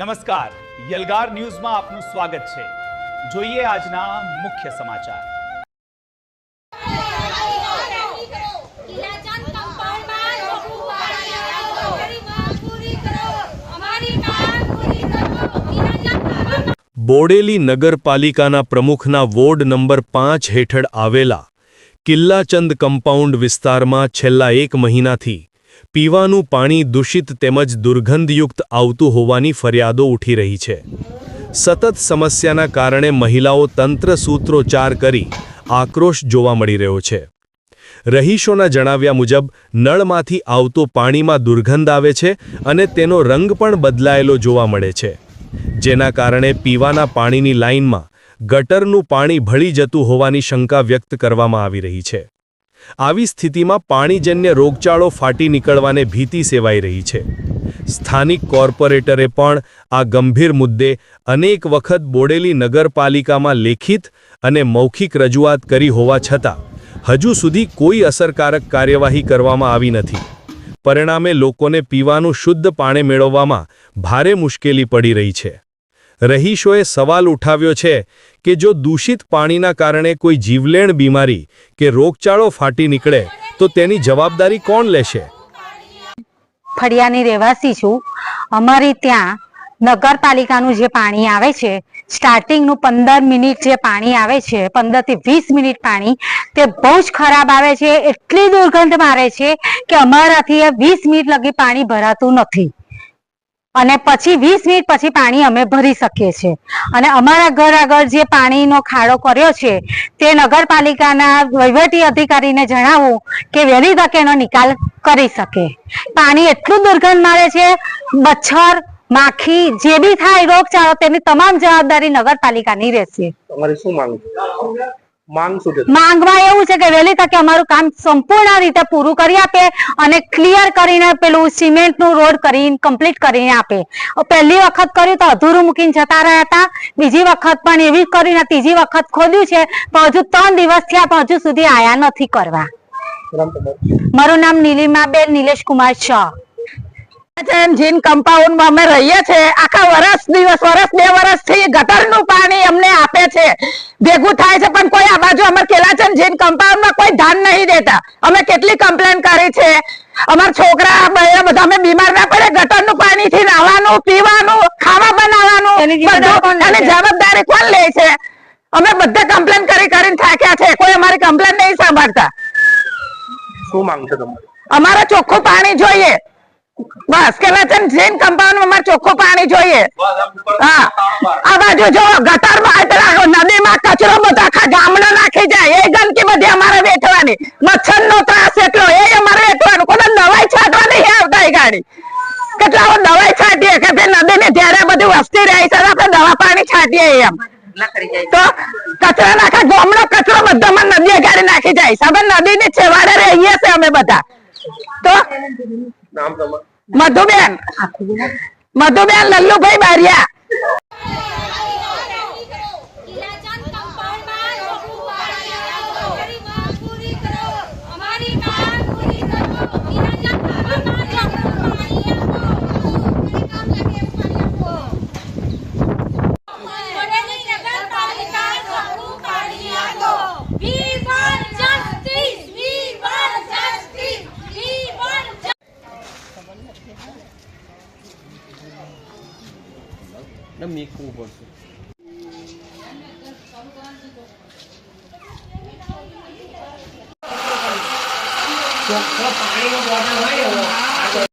નમસ્કાર, યલગાર ન્યૂઝમાં આપનું સ્વાગત છે। જોઈએ આજના મુખ્ય સમાચાર। બોડેલી નગરપાલિકાના પ્રમુખના વોર્ડ નંબર 5 હેઠળ આવેલા કિલ્લાચંદ કમ્પાઉન્ડ વિસ્તારમાં છેલ્લા 1 મહિનાથી પીવાનું પાણી દૂષિત તેમજ દુર્ગંધયુક્ત આવતું હોવાની ફરિયાદો ઉઠી રહી છે। સતત સમસ્યાના કારણે મહિલાઓ તંત્ર સૂત્રોચ્ચાર કરી આક્રોશ જોવા મળી રહ્યો છે। રહીશોના જણાવ્યા મુજબ નળમાંથી આવતું પાણીમાં દુર્ગંધ આવે છે અને તેનો રંગ પણ બદલાયેલો જોવા મળે છે, જેના કારણે પીવાના પાણીની લાઇનમાં ગટરનું પાણી ભળી જતું હોવાની શંકા વ્યક્ત કરવામાં આવી રહી છે। આવી સ્થિતિમાં પાણીજન્ય રોગચાળો ફાટી નીકળવાને ભીતિ સેવાઈ રહી છે। સ્થાનિક કોર્પોરેટરે પણ આ ગંભીર મુદ્દે અનેક વખત બોડેલી નગરપાલિકામાં લેખિત અને મૌખિક રજૂઆત કરી હોવા છતાં હજુ સુધી કોઈ અસરકારક કાર્યવાહી કરવામાં આવી નથી। પરિણામે લોકોને પીવાનું શુદ્ધ પાણી મેળવવામાં ભારે મુશ્કેલી પડી રહી છે। રહીશોએ સવાલ ઉઠાવ્યો છે કે જો દૂષિત પાણીના કારણે કોઈ જીવલેણ બીમારી કે રોગચાળો ફાટી નીકળે તો તેની જવાબદારી કોણ લેશે? ફળિયાની રહેવાસી છું। અમારી ત્યાં નગરપાલિકાનું જે પાણી આવે છે, સ્ટાર્ટિંગનું 15 મિનિટ જે પાણી આવે છે, 15 થી 20 મિનિટ પાણી, તે બહુ જ ખરાબ આવે છે। એટલી દુર્ગંધ મારે છે કે અમારાથી 20 મિનિટ લગી પાણી ભરાતું નથી અને પછી 20 મિનિટ પછી પાણી અમે ભરી શકીએ છીએ। અને અમારા ઘર આગળ જે પાણીનો ખાડો કર્યો છે તે નગરપાલિકાના વહીવટી અધિકારીને જણાવવું કે વહેલી તકે એનો નિકાલ કરી શકે। પાણી એટલું દુર્ગંધ મારે છે, મચ્છર માખી જે બી થાય રોગચાળો તેની તમામ જવાબદારી નગરપાલિકાની રહેશે। તમારી શું માંગ શું છે? માંગમાં એવું છે કે વહેલી તકે અમારું કામ સંપૂર્ણ રીતે પૂરું કરી આપે અને ક્લિયર કરીને પેલું સિમેન્ટનું રોડ કરીને કમ્પ્લીટ કરીને આપે। પહેલી વખત કર્યું તો અધૂરું મૂકીને જતા રહ્યા હતા, બીજી વખત પણ એવી કરીને ત્રીજી વખત ખોદ્યું છે, પણ હજુ 3 દિવસ થયા પણ હજુ સુધી આયા નથી કરવા। મારું નામ નીલિમાબેન નિલેશ કુમાર શાહ। જીન કમ્પાઉન્ડ માં અમે રહીએ છીએ। આખા વર્ષ 2 વર્ષથી ગટરનું પાણી અમને આપે છે, ભેગું થાય છે, પણ કોઈ આ બાજુ અમાર કેલાચંદ જીન કમ્પાઉન્ડ માં કોઈ ધ્યાન નહીં દેતા। અમે કેટલી કમ્પ્લેન કરી છે, અમારા છોકરા બધા અમે બીમાર ના પડે? ગટરનું પાણી થી નાવાનું, પીવાનું, ખાવા બનાવવાનું એની જવાબદારી કોણ લે છે? અમે બધા કમ્પ્લેન કરીને થાક્યા છે, કોઈ અમારી કમ્પ્લેન નહીં સાંભળતા। શું માંગ છે તમારી? અમારે ચોખ્ખું પાણી જોઈએ, બસ। કેલાચંદ જૈન કમ્પાઉન્ડ માં અમારે ચોખ્ખું પાણી જોઈએ। હા, આ બાજુ જો ગટરમાં નદીમાં કચરો બધો આખા ગામડો નાખી જાય, એ ગંદકી બધી અમારે વેઠવાની, મચ્છર નો ત્રાસ એટલો એ અમારે વેઠવાનું, કોઈ દવાઈ છાંટવા નહીં આવતા એ ગાડી। કેટલા દવાઈ છાંટીએ કે નદી ને જ્યારે બધી વસ્તી રહી છે આપણે દવા પાણી છાંટીએ એમ, તો કચરા નાખા ગામનો કચરો બધામાં નદી ગાડી નાખી જાય છે। અમે નદી ની છેવાડે રહીએ છીએ અમે બધા। તો નામ તમારું? મધુબેન લલ્લુભાઈ બારિયા। પાણીનો બોટલ હોય